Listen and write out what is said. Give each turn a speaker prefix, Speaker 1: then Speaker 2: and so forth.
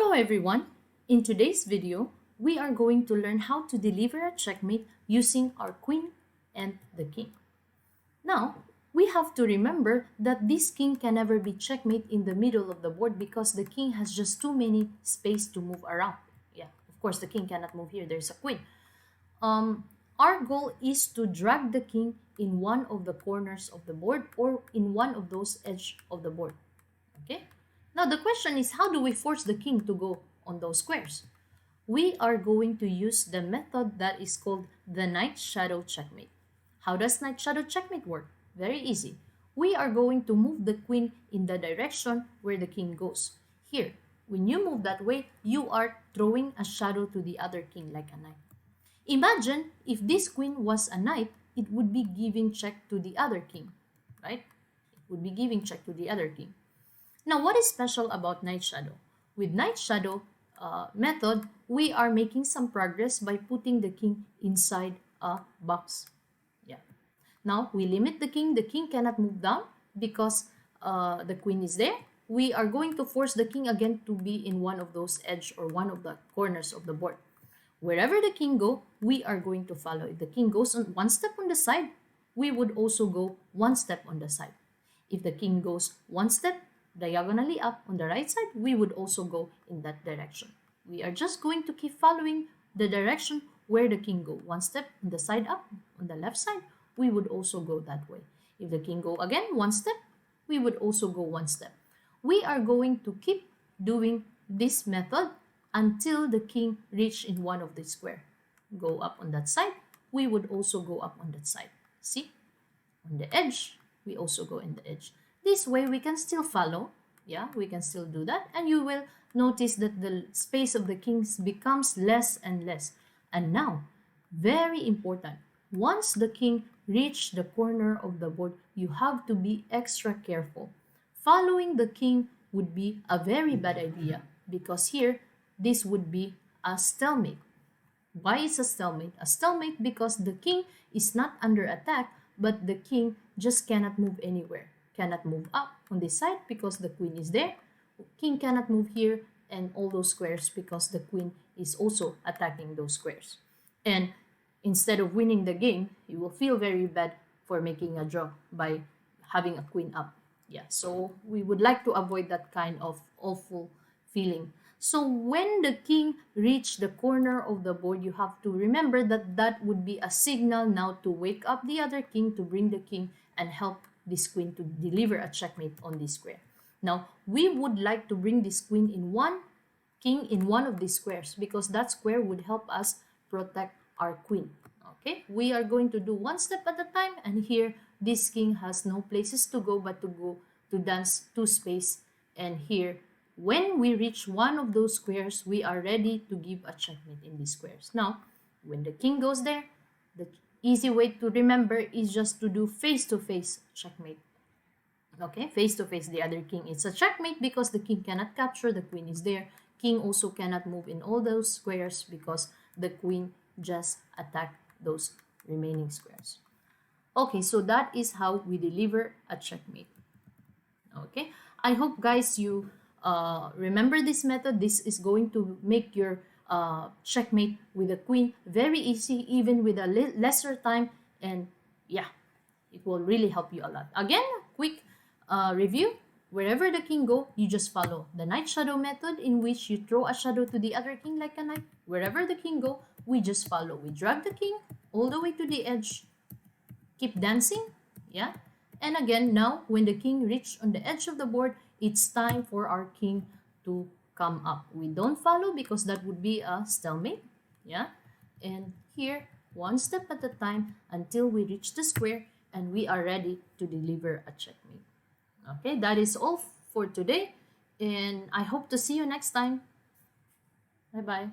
Speaker 1: Hello everyone! In today's video, we are going to learn how to deliver a checkmate using our queen and the king. Now, we have to remember that this king can never be checkmate in the middle of the board because the king has just too many space to move around. Yeah, of course the king cannot move here, there's a queen. Our goal is to drag the king in one of the corners of the board or in one of those edge of the board. Okay? Now the question is, how do we force the king to go on those squares? We are going to use the method that is called the knight shadow checkmate. How does knight shadow checkmate work? Very easy. We are going to move the queen in the direction where the king goes. Here, when you move that way, you are throwing a shadow to the other king like a knight. Imagine if this queen was a knight, it would be giving check to the other king, right? It would be giving check to the other king. Now, what is special about Night Shadow? With Night Shadow method, we are making some progress by putting the king inside a box. Yeah. Now, we limit the king. The king cannot move down because the queen is there. We are going to force the king again to be in one of those edge or one of the corners of the board. Wherever the king go, we are going to follow. If the king goes on one step on the side, we would also go one step on the side. If the king goes one step diagonally up on the right side, we would also go in that direction. We are just going to keep following the direction where the king go. One step on the side up, on the left side, we would also go that way. If the king go again one step, we would also go one step. We are going to keep doing this method until the king reach in one of the square. Go up on that side, we would also go up on that side. See? On the edge, we also go in the edge. This way, we can still follow. Yeah, we can still do that. And you will notice that the space of the kings becomes less and less. And now, very important, once the king reach the corner of the board, you have to be extra careful. Following the king would be a very bad idea because here, this would be a stalemate. Why is a stalemate? A stalemate because the king is not under attack, but the king just cannot move anywhere. Cannot move up on this side because the queen is there. King cannot move here and all those squares because the queen is also attacking those squares. And instead of winning the game, you will feel very bad for making a draw by having a queen up. Yeah, so we would like to avoid that kind of awful feeling. So when the king reach the corner of the board, you have to remember that that would be a signal now to wake up the other king, to bring the king and help this queen to deliver a checkmate on this square. Now, we would like to bring this queen in one, king in one of these squares because that square would help us protect our queen. Okay, we are going to do one step at a time, and here this king has no places to go but to go to dance two space. And here, when we reach one of those squares, we are ready to give a checkmate in these squares. Now, when the king goes there, the easy way to remember is just to do face-to-face checkmate. Okay, face-to-face the other king. It's a checkmate because the king cannot capture, the queen is there. King also cannot move in all those squares because the queen just attacked those remaining squares. Okay, so that is how we deliver a checkmate. Okay, I hope guys you remember this method. This is going to make your checkmate with a queen very easy, even with a lesser time, and yeah, it will really help you a lot. Again, quick review. Wherever the king go, you just follow the knight shadow method, in which you throw a shadow to the other king like a knight. Wherever the king go, we just follow. We drag the king all the way to the edge, keep dancing, yeah. And again, now when the king reached on the edge of the board, it's time for our king to come up. We don't follow because that would be a stalemate, yeah. And here, one step at a time until we reach the square and we are ready to deliver a checkmate. Okay, that is all for today, and I hope to see you next time. Bye-bye.